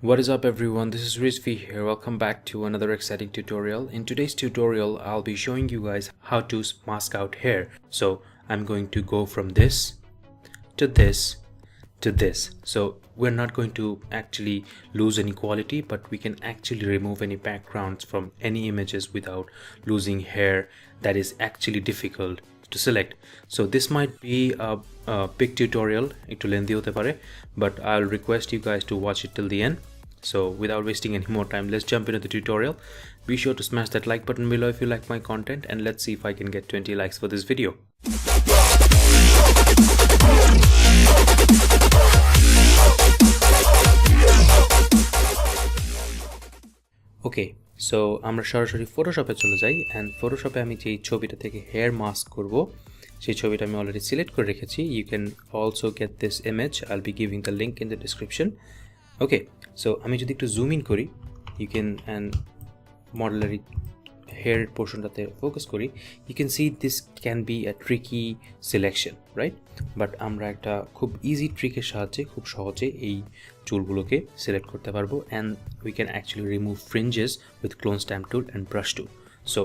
What is up everyone, this is Rizvee here. Welcome back to another exciting tutorial. In today's tutorial, I'll be showing you guys how to mask out hair. So I'm going to go from this to this to this. So we're not going to actually lose any quality, but we can actually remove any backgrounds from any images without losing hair that is actually difficult to select. So this might be a big tutorial, একটু lengthy হতে পারে, but I'll request you guys to watch it till the end. So without wasting any more time, let's jump into the tutorial. Be sure to smash that like button below if you like my content, and let's see if I can get 20 likes for this video. Okay, so আমরা সরাসরি ফটোশপে চলে যাই, and ফটোশপে আমি যে ছবিটা থেকে hair mask করব সেই ছবিটা আমি অলরেডি সিলেক্ট করে রেখেছি. You can also get this image. I'll be giving the link in the description. Okay, so আমি যদি একটু জুম ইন করি, you can and মডেলের hair পোর্শনটাতে ফোকাস করি, you can see this can be a tricky selection, right? But আমরা একটা খুব easy ট্রিকের সাহায্যে খুব সহজে এই চুলগুলোকে সিলেক্ট করতে পারবো, and we can actually remove fringes with clone stamp tool and brush tool. So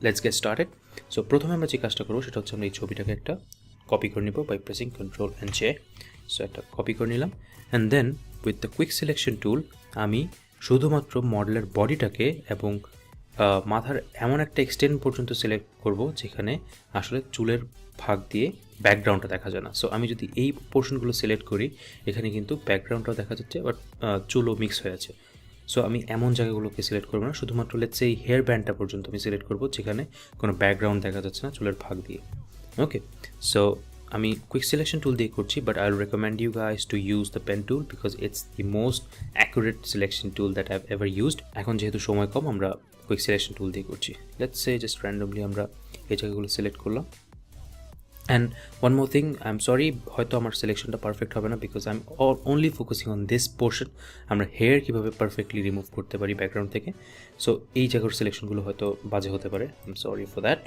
let's get started. So প্রথমে আমরা যে কাজটা করবো সেটা হচ্ছে আমরা এই ছবিটাকে একটা কপি করে নিব by pressing Ctrl and J. So একটা কপি করে নিলাম, and then with the quick selection tool আমি শুধুমাত্র মডেলের বডিটাকে এবং মাথার এমন একটা এক্সটেন্ড পর্যন্ত সিলেক্ট করব যেখানে আসলে চুলের ভাগ দিয়ে ব্যাকগ্রাউন্ডটা দেখা যায় না. সো আমি যদি এই পোর্শনগুলো সিলেক্ট করি, এখানে কিন্তু ব্যাকগ্রাউন্ডটাও দেখা যাচ্ছে, বাট চুলও মিক্স হয়ে আছে. সো আমি এমন জায়গাগুলোকে সিলেক্ট করবো না, শুধুমাত্র লেটস এই হেয়ার ব্যান্ডটা পর্যন্ত আমি সিলেক্ট করবো যেখানে কোনো ব্যাকগ্রাউন্ড দেখা যাচ্ছে না চুলের ভাগ দিয়ে. ওকে, সো আমি কুইক সিলেকশন টুল দিয়ে করছি, but I will recommend you guys to use the pen tool because it's the most accurate selection tool that I have ever used. এখন যেহেতু সময় কম, আমরা কুইক সিলেকশন টুল দিয়ে করছি. Let's say just randomly আমরা এই জায়গাগুলো সিলেক্ট করলাম. And one more thing, I am sorry, হয়তো আমার সিলেকশনটা পারফেক্ট হবে না because I am only focusing on this portion. আমরা হেয়ার কীভাবে পারফেক্টলি রিমুভ করতে পারি ব্যাকগ্রাউন্ড থেকে. সো এই জায়গার সিলেকশনগুলো হয়তো বাজে হতে পারে, I am sorry for that.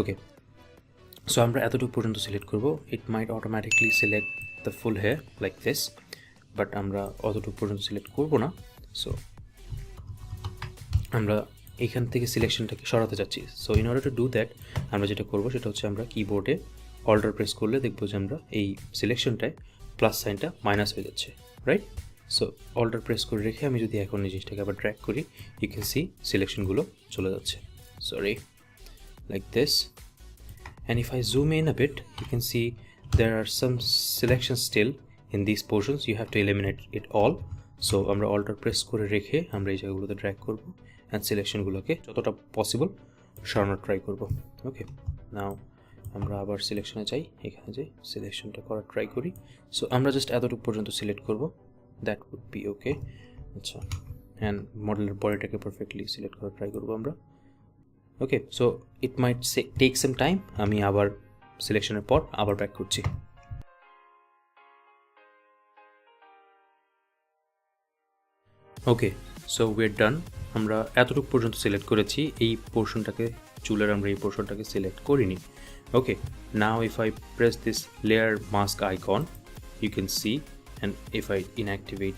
Okay, so আমরা এতটুকু পর্যন্ত সিলেক্ট করব. It might automatically select the full hair like this, but আমরা অতটুকু পর্যন্ত সিলেক্ট করবো না. সো আমরা এইখান থেকে সিলেকশনটাকে সরাতে যাচ্ছি. So in order to do that আমরা যেটা করবো সেটা হচ্ছে আমরা কিবোর্ডে অল্টার প্রেস করলে দেখবো যে আমরা এই সিলেকশনটায় প্লাস সাইনটা মাইনাস হয়ে যাচ্ছে, রাইট? সো অল্টার প্রেস করে রেখে আমি যদি এখন এই জিনিসটাকে আবার ড্র্যাগ করি, ইউ ক্যান সি সিলেকশনগুলো চলে যাচ্ছে, sorry, like this. And if I zoom in a bit, you can see there are some selections still in these portions. You have to eliminate it all. So আমরা alter press করে রেখে আমরা এই জায়গাগুলোতে drag করবো and সিলেকশনগুলোকে যতটা possible সরানোর try করবো. ওকে, নাও আমরা আবার সিলেকশনে যাই, এখানে যাই, সিলেকশনটা করার ট্রাই করি. সো আমরা জাস্ট এতটুকু পর্যন্ত সিলেক্ট করবো, দ্যাট উড বি ওকে. আচ্ছা, অ্যান্ড মডেলের বডিটাকে পারফেক্টলি সিলেক্ট করার ট্রাই করবো আমরা. Okay, so it might take some time. আমি আবার সিলেকশনের পর আবার ব্যাক করছি. Okay, so we're done. আমরা এতটুকু পর্যন্ত সিলেক্ট করেছি, এই পোর্শনটাকে চুলের আমরা এই পোর্শনটাকে সিলেক্ট করিনি. Okay, now if I press this layer mask icon, you can see, and if I inactivate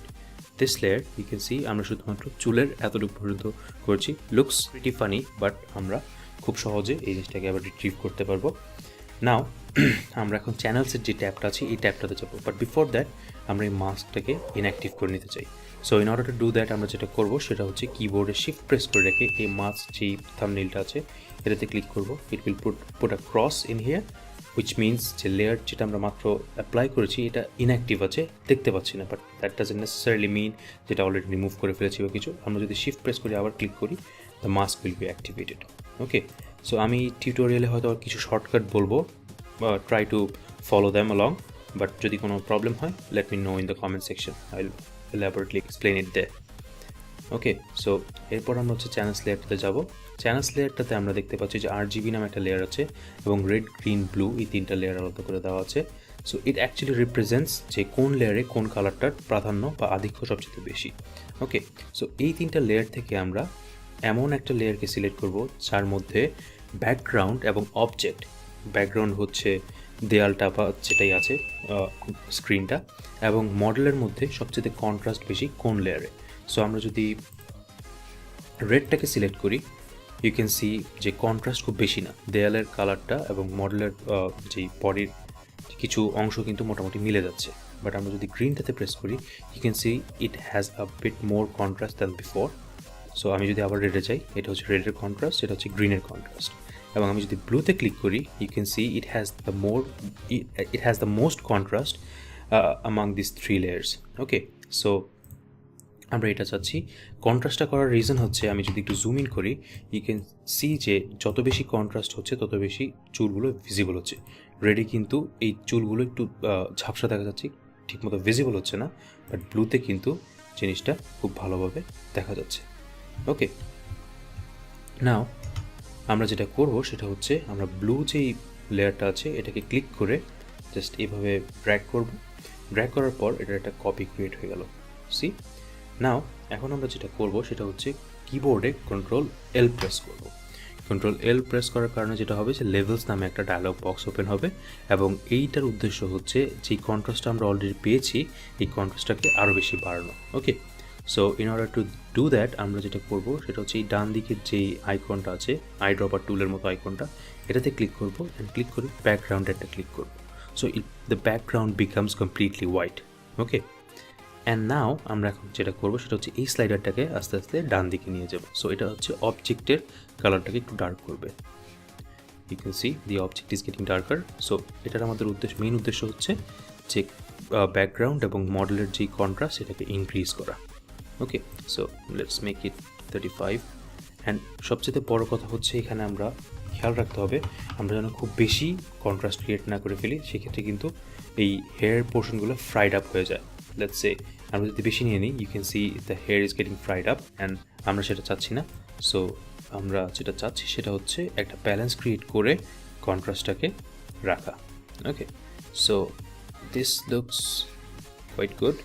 this layer, you can see আমরা শুধুমাত্র চুলের এতটুকু পর্যন্ত করছি. লুকস প্রিটি ফানি, বাট আমরা খুব সহজে এই জিনিসটাকে আবার রিট্রিভ করতে পারবো. নাও আমরা এখন চ্যানেলসের যে ট্যাবটা আছে এই ট্যাবটাতে যাবো, বাট বিফোর দ্যাট আমরা এই মাস্কটাকে ইনঅ্যাক্টিভ করে নিতে চাই. So in order to do that আমরা যেটা করবো সেটা হচ্ছে কিবোর্ডে শিফট প্রেস করে রেখে এই মাস্ক যেই থাম্বনেইলটা আছে এটাতে ক্লিক করবো. It will put a cross in here, which means যে লেয়ার যেটা আমরা মাত্র অ্যাপ্লাই করেছি এটা ইনঅ্যাক্টিভ আছে, দেখতে পাচ্ছি না, বাট দ্যাট ডাজন্ট নেসেসারিলি মিন যেটা অলরেডি রিমুভ করে ফেলেছি বা কিছু. আমরা যদি শিফট প্রেস করি আবার ক্লিক করি, the mask will be activated. Okay, so আমি টিউটোরিয়ালে হয়তো কিছু শর্টকাট বলবো, try to follow them along, but যদি কোনো প্রবলেম হয় let me know in the comment section, I will elaborately explain it there. Okay, so এরপর আমরা হচ্ছে চ্যানেলস লেয়ারটাতে যাব. চ্যানেলস লেয়ারটাতে আমরা দেখতে পাচ্ছি যে RGB নামে একটা লেয়ার আছে এবং রেড, গ্রিন, ব্লু এই তিনটা লেয়ার আলাদা করে দেওয়া আছে. সো ইট অ্যাকচুয়ালি রিপ্রেজেন্টস যে কোন লেয়ারে কোন কালারটার প্রাধান্য বা আধিক্য সবচেয়ে বেশি. ওকে, সো এই তিনটা লেয়ার থেকে আমরা এমন একটা লেয়ারকে সিলেক্ট করব যার মধ্যে ব্যাকগ্রাউন্ড এবং অবজেক্ট, ব্যাকগ্রাউন্ড হচ্ছে দেয়ালটা বা যেটাই আছে স্ক্রিনটা, এবং মডেলের মধ্যে সবচেয়ে কন্ট্রাস্ট বেশি কোন লেয়ারে। সো আমরা যদি রেডটাকে সিলেক্ট করি, ইউ ক্যান সি যে কন্ট্রাস্ট খুব বেশি না, দেয়ালের কালারটা এবং মডেলের যেই বডির কিছু অংশ কিন্তু মোটামুটি মিলে যাচ্ছে। বাট আমরা যদি গ্রিনটাতে প্রেস করি, you can see it has a bit more contrast than before. So আমি যদি আবার রেডে যাই, এটা হচ্ছে রেডের কন্ট্রাস্ট, এটা হচ্ছে গ্রিনের কন্ট্রাস্ট। এবং আমি যদি ব্লুতে ক্লিক করি, you can see it has the most contrast among these three layers. Okay, so আমরা এটা চাচ্ছি। কন্ট্রাস্টটা করার রিজন হচ্ছে, আমি যদি একটু জুম ইন করি, ইউ ক্যান সি যে যত বেশি কন্ট্রাস্ট হচ্ছে তত বেশি চুলগুলো ভিজিবল হচ্ছে। রেডে কিন্তু এই চুলগুলো একটু ঝাপসা দেখা যাচ্ছে, ঠিকমতো ভিজিবল হচ্ছে না, বাট ব্লুতে কিন্তু জিনিসটা খুব ভালোভাবে দেখা যাচ্ছে। ওকে, নাও আমরা যেটা করব সেটা হচ্ছে, আমরা ব্লু যেই লেয়ারটা আছে এটাকে ক্লিক করে জাস্ট এইভাবে ড্র্যাগ করব। ড্র্যাগ করার পর এটার একটা কপি ক্রিয়েট হয়ে গেল। সি, নাও এখন আমরা যেটা করব সেটা হচ্ছে কিবোর্ডে Ctrl+L প্রেস করব। Ctrl+L প্রেস করার কারণে যেটা হবে যে লেভেলস নামে একটা ডায়লগ বক্স ওপেন হবে, এবং এইটার উদ্দেশ্য হচ্ছে যেই কন্ট্রাস্টটা আমরা অলরেডি পেয়েছি এই কন্ট্রাস্টটাকে আরও বেশি বাড়ানো। Okay, so in order to do that আমরা যেটা করব সেটা হচ্ছে এই ডান দিকের যেই আইকনটা আছে, আই ড্রপার টুলের মতো আইকনটা, এটাতে ক্লিক করব অ্যান্ড ক্লিক করে ব্যাকগ্রাউন্ডেরটা ক্লিক করব। So the background becomes completely white. Okay, and now আমরা এখন যেটা করবো সেটা হচ্ছে এই স্লাইডারটাকে আস্তে আস্তে ডান দিকে নিয়ে যাব। সো এটা হচ্ছে অবজেক্টের কালারটাকে একটু ডার্ক করবে। You can see the object is getting darker. So এটার আমাদের মেইন উদ্দেশ্য হচ্ছে যে ব্যাকগ্রাউন্ড এবং মডেলের যেই কন্ট্রাস্ট সেটাকে ইনক্রিজ করা। Okay, so let's make it 35। And সবচেয়ে বড় কথা হচ্ছে এখানে আমরা খেয়াল রাখতে হবে আমরা যেন খুব বেশি কন্ট্রাস্ট ক্রিয়েট না করে ফেলি, সেক্ষেত্রে কিন্তু এই হেয়ার পোর্শনগুলো ফ্রাইড আপ হয়ে যায়। লেটস সে আমরা যদি বেশি নিয়ে নিই, you can see the hair is getting fried up, and আমরা সেটা চাচ্ছি না। সো আমরা যেটা চাচ্ছি সেটা হচ্ছে একটা ব্যালেন্স ক্রিয়েট করে কন্ট্রাস্টটাকে রাখা। Okay, so this looks quite good.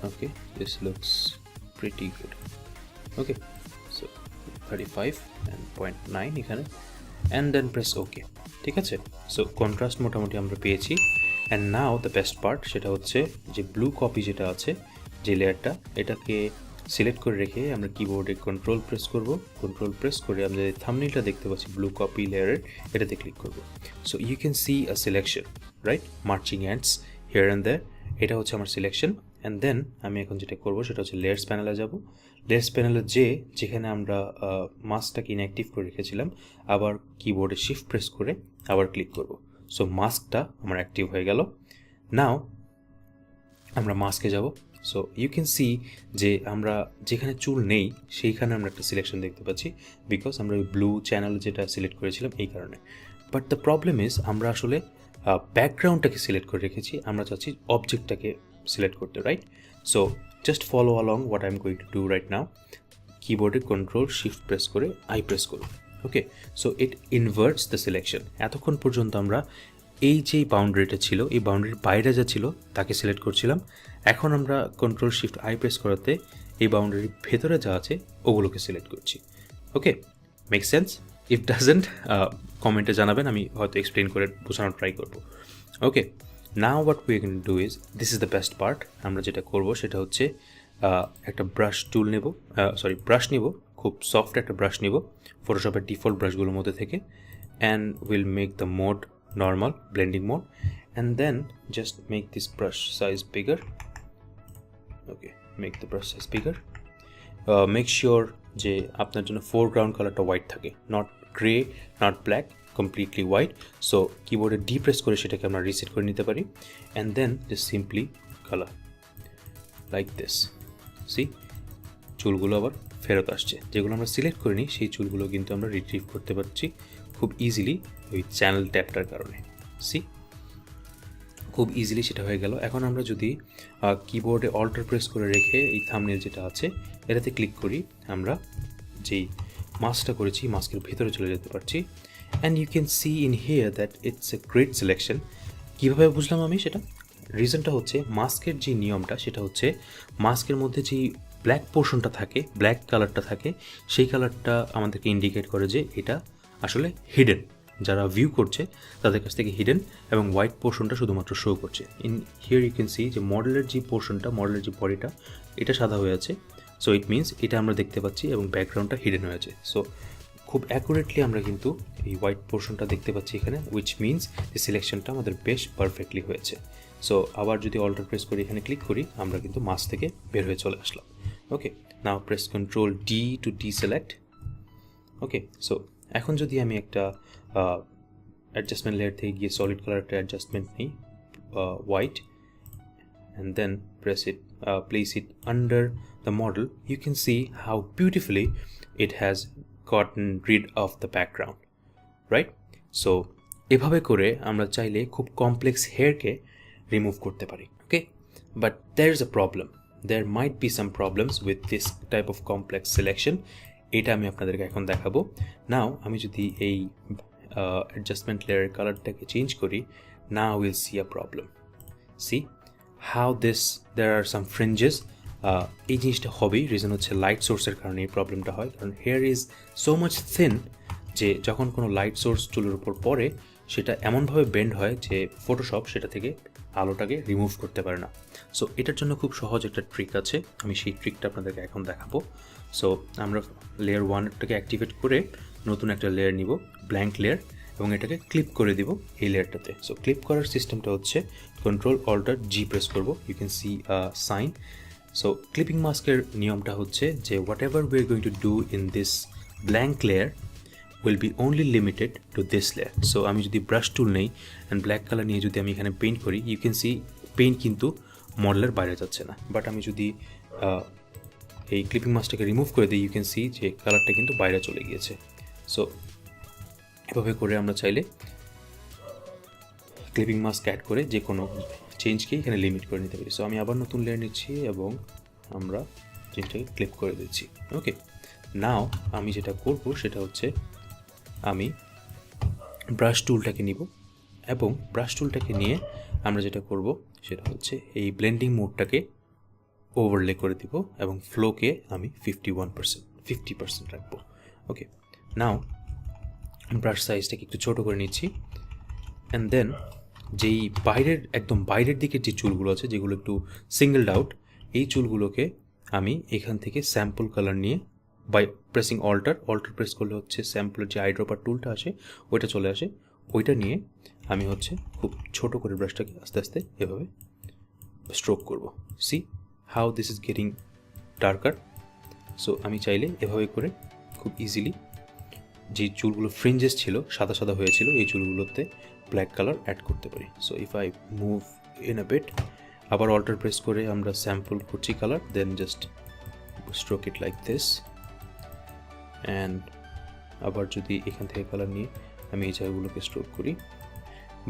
Okay, this looks pretty good. Okay, so 35 and 0.9 এখানে, অ্যান্ড দেন প্রেস ওকে। ঠিক আছে, সো কন্ট্রাস্ট মোটামুটি আমরা পেয়েছি। And now the best part, সেটা হচ্ছে যে ব্লু কপি যেটা আছে যে লেয়ারটা, এটাকে সিলেক্ট করে রেখে আমরা কিবোর্ডে কন্ট্রোল প্রেস করব। কন্ট্রোল প্রেস করে আমরা যে থাম্বনেইলটা দেখতে পাচ্ছি ব্লু কপি লেয়ারের, এটাতে ক্লিক করব। So you can see a selection, right, marching ants here and there. এটা হচ্ছে আমার সিলেকশন। অ্যান্ড দেন আমি এখন যেটা করব সেটা হচ্ছে লেয়ার্স প্যানেলে যাব। লেয়ার্স প্যানেলে যেখানে আমরা মাস্কটাকে ইনঅ্যাক্টিভ করে রেখেছিলাম, আবার কিবোর্ডে শিফট প্রেস করে আবার ক্লিক করব। সো মাস্কটা আমার অ্যাক্টিভ হয়ে গেল। নাও আমরা মাস্কে যাব। সো ইউ ক্যান সি যে আমরা যেখানে চুল নেই সেইখানে আমরা একটা সিলেকশন দেখতে পাচ্ছি, বিকজ আমরা ওই ব্লু চ্যানেল যেটা সিলেক্ট করেছিলাম এই কারণে। বাট দ্য প্রবলেম ইজ আমরা আসলে ব্যাকগ্রাউন্ডটাকে সিলেক্ট করে রেখেছি, আমরা চাচ্ছি অবজেক্টটাকে সিলেক্ট করতে, right? So just follow along what I'm going to do right now. কিবোর্ডে কন্ট্রোল শিফট প্রেস করে আই প্রেস করুন। Okay, so it inverts the selection. এতক্ষণ পর্যন্ত আমরা এই যে বাউন্ডারিটা ছিল, এই বাউন্ডারির বাইরে যা ছিল তাকে সিলেক্ট করছিলাম। এখন আমরা কন্ট্রোল শিফট আই প্রেস করাতে এই বাউন্ডারির ভেতরে যা আছে ওগুলোকে সিলেক্ট করছি। Okay, make sense? If doesn't কমেন্টে জানাবেন, আমি হয়তো এক্সপ্লেন করে বোঝানোর ট্রাই করবো। Okay, now what we can do is, this is the best part. আমরা যেটা করব সেটা হচ্ছে একটা ব্রাশ নেব, খুব সফট একটা ব্রাশ নেব ফটোশপের ডিফল্ট ব্রাশগুলোর মধ্যে থেকে, and will make the mode normal blending mode, and then just make this brush size bigger. Okay, make the brush size bigger. Make sure যে আপনার জন্য ফোরগ্রাউন্ড কালারটা হোয়াইট থাকে, not grey, not black, completely white. So কিবোর্ডে depress করে সেটাকে আমরা reset করে নিতে পারি, and then just simply colour like this. See, চুলগুলো আবার ফেরত আসছে, যেগুলো আমরা সিলেক্ট করিনি সেই চুলগুলো কিন্তু আমরা রিট্রিভ করতে পারছি খুব ইজিলি ওই চ্যানেল ট্যাপটার কারণে। সি, খুব ইজিলি সেটা হয়ে গেল। এখন আমরা যদি কিবোর্ডে অল্টার প্রেস করে রেখে এই থাম্বনেইল যেটা আছে এটাতে ক্লিক করি, আমরা যেই মাস্কটা করেছি মাস্কের ভেতরে চলে যেতে পারছি, and you can see in here that it's a great selection. কীভাবে বুঝলাম আমি সেটা? রিজনটা হচ্ছে মাস্কের যে নিয়মটা সেটা হচ্ছে মাস্কের মধ্যে যেই ব্ল্যাক পোর্শনটা থাকে, ব্ল্যাক কালারটা থাকে, সেই কালারটা আমাদেরকে ইন্ডিকেট করে যে এটা আসলে হিডেন, যারা ভিউ করছে তাদের কাছ থেকে হিডেন এবং হোয়াইট পোর্শনটা শুধুমাত্র শো করছে। In here you can see যে মডেলের যে পোর্শনটা, মডেলের যে বডিটা, এটা সাদা হয়ে আছে। সো ইট মিনস এটা আমরা দেখতে পাচ্ছি এবং ব্যাকগ্রাউন্ডটা হিডেন হয়ে আছে। সো খুব অ্যাকুরেটলি আমরা কিন্তু এই হোয়াইট পোর্শনটা দেখতে পাচ্ছি এখানে, উইচ মিনস যে সিলেকশনটা আমাদের বেশ পারফেক্টলি হয়েছে। সো আবার যদি অল্টার প্রেস করি, এখানে ক্লিক করি, আমরা কিন্তু মাস্ক থেকে বের হয়ে চলে আসলাম। Okay, now press control D to deselect. Okay, so এখন যদি আমি একটা অ্যাডজাস্টমেন্ট লেয়ার থেকে গিয়ে সলিড কালার একটা অ্যাডজাস্টমেন্ট নিই, white, and then place it under the model, you can see how beautifully it has gotten rid of the background, right? So এভাবে করে আমরা চাইলে খুব কমপ্লেক্স হেয়ারকে রিমুভ করতে পারি। ওকে, but there is a problem. There might be some problems with this type of complex selection. এটা আমি আপনাদেরকে এখন দেখাবো। নাও আমি যদি এই অ্যাডজাস্টমেন্ট লেয়ারের কালারটাকে চেঞ্জ করি, now we'll see a problem. See how there are some fringes. এই জিনিসটা হবেই, রিজন হচ্ছে লাইট সোর্সের কারণে এই প্রবলেমটা হয়। কারণ hair is so much thin যে যখন কোনো লাইট সোর্স চুলের উপর পড়ে সেটা এমনভাবে বেন্ড হয় যে ফটোশপ সেটা থেকে আলোটাকে রিমুভ করতে পারে না। সো এটার জন্য খুব সহজ একটা ট্রিক আছে, আমি সেই ট্রিকটা আপনাদেরকে এখন দেখাবো। সো আমরা লেয়ার 1টাকে অ্যাক্টিভেট করে নতুন একটা লেয়ার নিব, ব্ল্যাঙ্ক লেয়ার, এবং এটাকে ক্লিপ করে দিব এই লেয়ারটাতে। সো ক্লিপ করার সিস্টেমটা হচ্ছে কন্ট্রোল অল্টার জি প্রেস করব, you can see sign. So clipping মাস্কের নিয়মটা হচ্ছে যে whatever we are going to do in this blank layer will be only limited to this layer. So আমি যদি ব্রাশ টুল নেই অ্যান্ড ব্ল্যাক কালার নিয়ে যদি আমি এখানে পেইন্ট করি, ইউ ক্যান সি পেইন্ট কিন্তু মডেলের বাইরে যাচ্ছে না। বাট আমি যদি এই ক্লিপিং মাস্কটাকে রিমুভ করে দিই, ইউ ক্যান সি যে কালারটা কিন্তু বাইরে চলে গিয়েছে। সো এভাবে করে আমরা চাইলে ক্লিপিং মাস্ক অ্যাড করে যে কোনো চেঞ্জকে এখানে লিমিট করে নিতে পারি। সো আমি আবার নতুন লেয়ার নিচ্ছি এবং আমরা চেঞ্জটাকে ক্লিপ করে দিচ্ছি। ওকে, নাও আমি যেটা করব সেটা হচ্ছে আমি ব্রাশ টুলটাকে নিব এবং ব্রাশ টুলটাকে নিয়ে আমরা যেটা করব সেটা হচ্ছে এই ব্লেন্ডিং মোডটাকে ওভারলে করে দিব এবং ফ্লোকে আমি 50% রাখবো। ওকে, নাও ব্রাশ সাইজটাকে একটু ছোটো করে নিচ্ছি অ্যান্ড দেন যেই একদম বাইরের দিকের যে চুলগুলো আছে যেগুলো একটু সিঙ্গেলড আউট, এই চুলগুলোকে আমি এখান থেকে স্যাম্পল কালার নিয়ে বাই প্রেসিং অল্টার প্রেস করলে হচ্ছে স্যাম্পলের যে আইড্রপার টুলটা আসে ওইটা চলে আসে, ওইটা নিয়ে আমি হচ্ছে খুব ছোট করে ব্রাশটাকে আস্তে আস্তে এভাবে স্ট্রোক করব। C how this is getting darker. So আমি চাইলে এভাবে করে খুব ইজিলি যে চুলগুলো ফ্রিঞ্জেস ছিল, সাদা সাদা হয়েছিল, এই চুলগুলোতে ব্ল্যাক কালার অ্যাড করতে পারি। So if I move in a bit, আবার অল্টার প্রেস করে আমরা স্যাম্পল করছি colour, then just stroke it like this. And আবার যদি এখান থেকে কালার নিয়ে আমি এই জায়গাগুলোকে স্ট্রোক করি,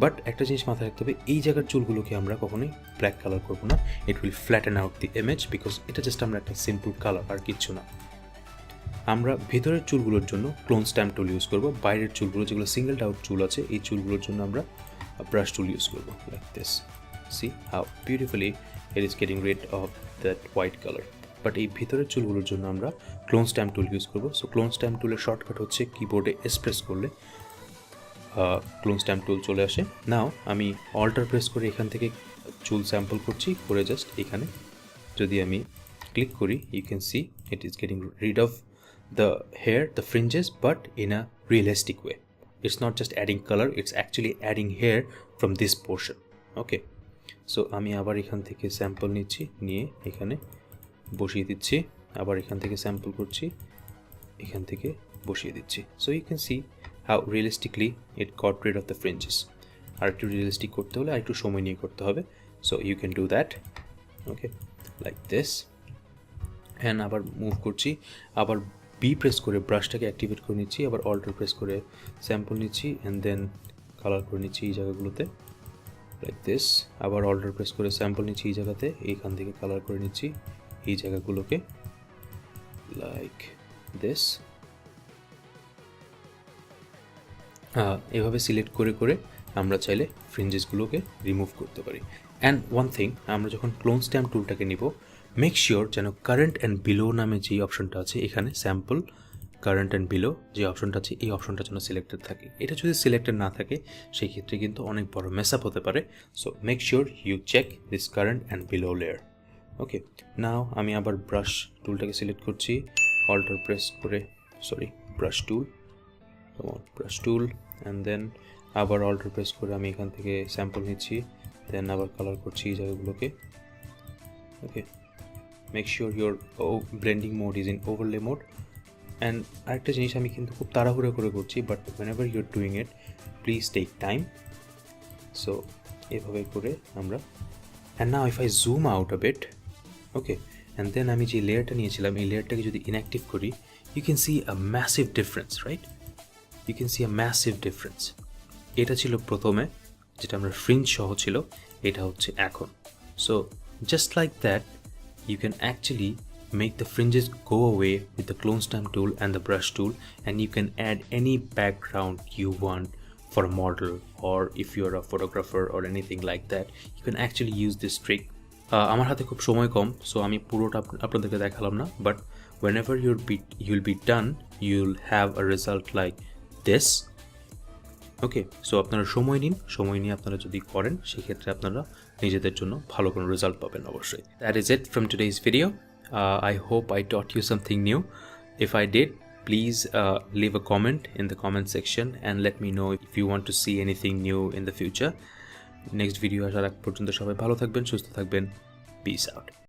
বাট একটা জিনিস মাথায় রাখতে হবে, এই জায়গার চুলগুলোকে আমরা কখনোই ব্ল্যাক কালার করবো না, it will flatten out the image, because এটা জাস্ট আমরা একটা সিম্পল কালার আর কিচ্ছু না। আমরা ভেতরের চুলগুলোর জন্য ক্লোন স্ট্যাম্প টুল ইউজ করবো, বাইরের চুলগুলো যেগুলো সিঙ্গেল আউট চুল আছে এই চুলগুলোর জন্য আমরা ব্রাশ টুল ইউজ করবো like this. C how beautifully it is getting rid of that white colour. But এই ভিতরের চুলগুলোর জন্য আমরা ক্লোন স্ট্যাম্প টুল ইউজ করবো। সো ক্লোন স্ট্যাম্প টুলের শর্টকাট হচ্ছে কিবোর্ডে প্রেস করলে ক্লোন স্ট্যাম্প টুল চলে আসে। নাও আমি অল্টার প্রেস করে এখান থেকে চুল স্যাম্পল করছি, করে জাস্ট এখানে যদি আমি ক্লিক করি, you can see it is getting rid of the hair, the fringes, but in a realistic way. It's not just adding color, it's actually adding hair from this portion. Okay, so আমি আবার এখান থেকে sample নিচ্ছি, নিয়ে এখানে বসিয়ে দিচ্ছি, আবার এখান থেকে স্যাম্পল করছি, এখান থেকে বসিয়ে দিচ্ছি। So you can see how realistically it got rid of the fringes. আর একটু রিয়েলিস্টিক করতে হলে আর একটু সময় নিয়ে করতে হবে। So you can do that, okay, like this. and আবার মুভ করছি, আবার বি প্রেস করে ব্রাশটাকে অ্যাক্টিভেট করে নিচ্ছি, আবার অল্টার প্রেস করে স্যাম্পল নিচ্ছি অ্যান্ড দেন কালার করে নিচ্ছি এই জায়গাগুলোতে লাইক দিস, আবার অল্টার প্রেস করে স্যাম্পল নিচ্ছি এই জায়গাতে, এইখান থেকে কালার করে নিচ্ছি এই জায়গাগুলোকে লাইক দিস। এভাবে সিলেক্ট করে করে আমরা চাইলে ফ্রিঞ্জেসগুলোকে রিমুভ করতে পারি। অ্যান্ড ওয়ান থিং, আমরা যখন ক্লোন স্ট্যাম্প টুলটাকে নিব, মেক শিওর যেন কারেন্ট অ্যান্ড বিলো নামে যেই অপশনটা আছে এখানে স্যাম্পল কারেন্ট অ্যান্ড বিলো যে অপশনটা আছে এই অপশনটা যেন সিলেক্টেড থাকে। এটা যদি সিলেক্টেড না থাকে সেই ক্ষেত্রে কিন্তু অনেক বড় মেস আপ হতে পারে। So make sure you check this current and below layer. Okay, now আমি আবার ব্রাশ টুলটাকে সিলেক্ট করছি, অল্টার প্রেস করে, brush tool, brush tool, and then আবার অল্টার প্রেস করে আমি এখান থেকে স্যাম্পল নিচ্ছি, দেন আবার কালার করছি এই জায়গাগুলোকে। Okay, make sure your blending mode is in overlay mode. And আরেকটা জিনিস আমি কিন্তু খুব তাড়াহুড়ো করে করছি, but whenever you're doing it please take time. So এভাবে করে আমরা, and now if I zoom out a bit, okay, and then আমি যে লেয়ারটা নিয়েছিলাম এই লেয়ারটাকে যদি ইনঅ্যাক্টিভ করি, you can see a massive difference, right? You can see a massive difference. এটা ছিল প্রথমে, যেটা আমরা ফ্রিঞ্জ সহ ছিল, এটা হচ্ছে এখন। So just like that you can actually make the fringes go away with the clone stamp tool and the brush tool, and you can add any background you want for a model, or if you're a photographer or anything like that, you can actually use this trick. আমার হাতে খুব সময় কম, so আমি পুরোটা আপনাদেরকে দেখালাম না, but whenever you'll be done, you'll have a result like this. Okay, so আপনারা সময় নিয়ে আপনারা যদি করেন সেক্ষেত্রে আপনারা নিজেদের জন্য ভালো কোনো রেজাল্ট পাবেন অবশ্যই। That is it from today's video. I hope I taught you something new. If I did, please leave a comment in the comment section and let me know if you want to see anything new in the future. Next video আসার আগ পর্যন্ত সবাই ভালো থাকবেন, সুস্থ থাকবেন। Peace out.